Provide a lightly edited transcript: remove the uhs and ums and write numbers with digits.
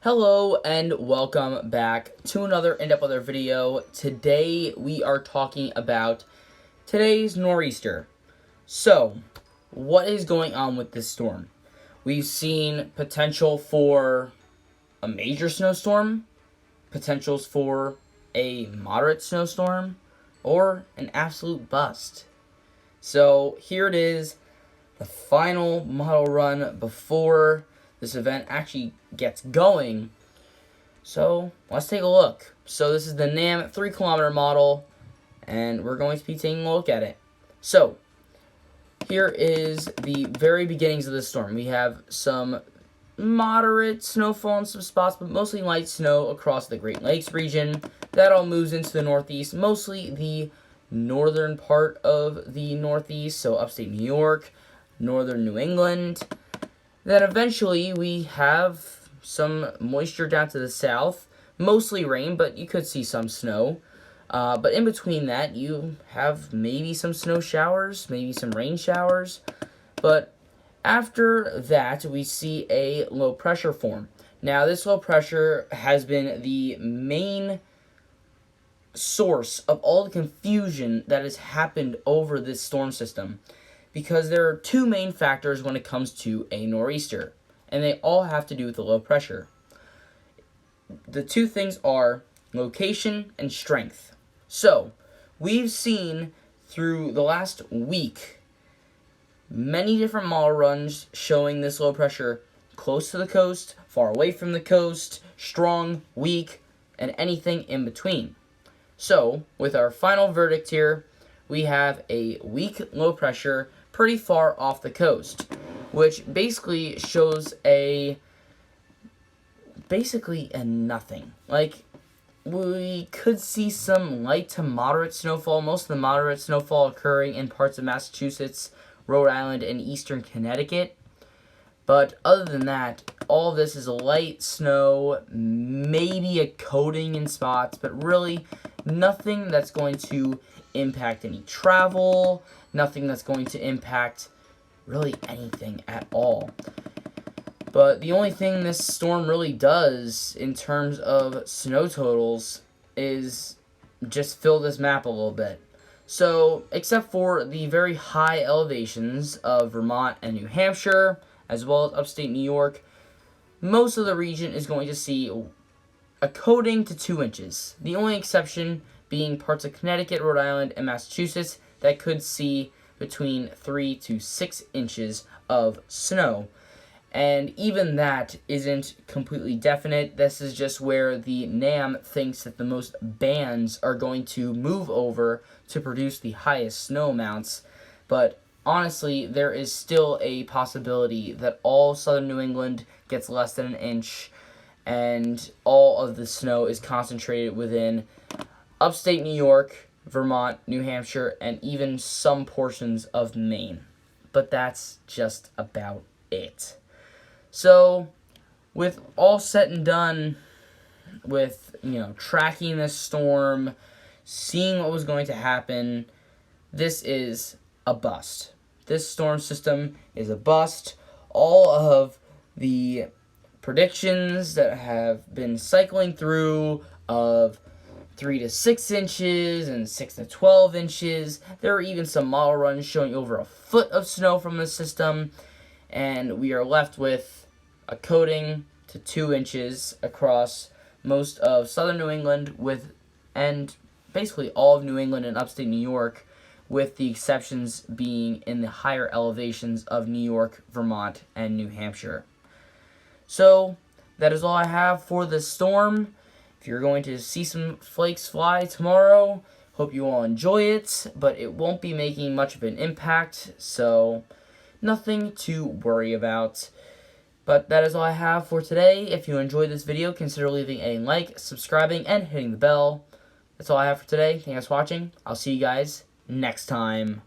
Hello and welcome back to another in-depth weather video. Today we are talking about today's nor'easter. So, what is going on with this storm? We've seen potential for a major snowstorm, potentials for a moderate snowstorm, or an absolute bust. So, here it is, the final model run before this event actually gets going. So let's take a look. So this is the NAM 3-kilometer model, and we're going to be taking a look at it. So here is the very beginnings of the storm. We have some moderate snowfall in some spots, but mostly light snow across the Great Lakes region. That all moves into the northeast, mostly the northern part of the northeast, so upstate New York, northern New England. Then eventually we have some moisture down to the south, mostly rain, but you could see some snow. But in between that, you have maybe some snow showers, maybe some rain showers. But after that, we see a low pressure form. Now, this low pressure has been the main source of all the confusion that has happened over this storm system, because there are two main factors when it comes to a nor'easter, and they all have to do with the low pressure. The two things are location and strength. So, we've seen through the last week many different model runs showing this low pressure close to the coast, far away from the coast, strong, weak, and anything in between. So, with our final verdict here, we have a weak low pressure pretty far off the coast, which basically shows basically a nothing. Like, we could see some light to moderate snowfall, most of the moderate snowfall occurring in parts of Massachusetts, Rhode Island, and eastern Connecticut. But other than that, all this is a light snow, maybe a coating in spots, but really nothing that's going to impact any travel, nothing that's going to impact really anything at all. But the only thing this storm really does in terms of snow totals is just fill this map a little bit. So, except for the very high elevations of Vermont and New Hampshire, as well as upstate New York, most of the region is going to see a coating to 2 inches. The only exception being parts of Connecticut, Rhode Island, and Massachusetts that could see between 3 to 6 inches of snow. And even that isn't completely definite. This is just where the NAM thinks that the most bands are going to move over to produce the highest snow amounts. But honestly, there is still a possibility that all southern New England gets less than an inch, and all of the snow is concentrated within upstate New York, Vermont, New Hampshire, and even some portions of Maine. But that's just about it. So, with all said and done, with, tracking this storm, seeing what was going to happen, this is a bust. This storm system is a bust. All of the predictions that have been cycling through of 3 to 6 inches and 6 to 12 inches. There are even some model runs showing over a foot of snow from the system, and we are left with a coating to 2 inches across most of southern New England and basically all of New England and upstate New York, with the exceptions being in the higher elevations of New York, Vermont, and New Hampshire. So, that is all I have for this storm. If you're going to see some flakes fly tomorrow, hope you all enjoy it, but it won't be making much of an impact, so nothing to worry about. But that is all I have for today. If you enjoyed this video, consider leaving a like, subscribing, and hitting the bell. That's all I have for today. Thank you guys for watching. I'll see you guys next time.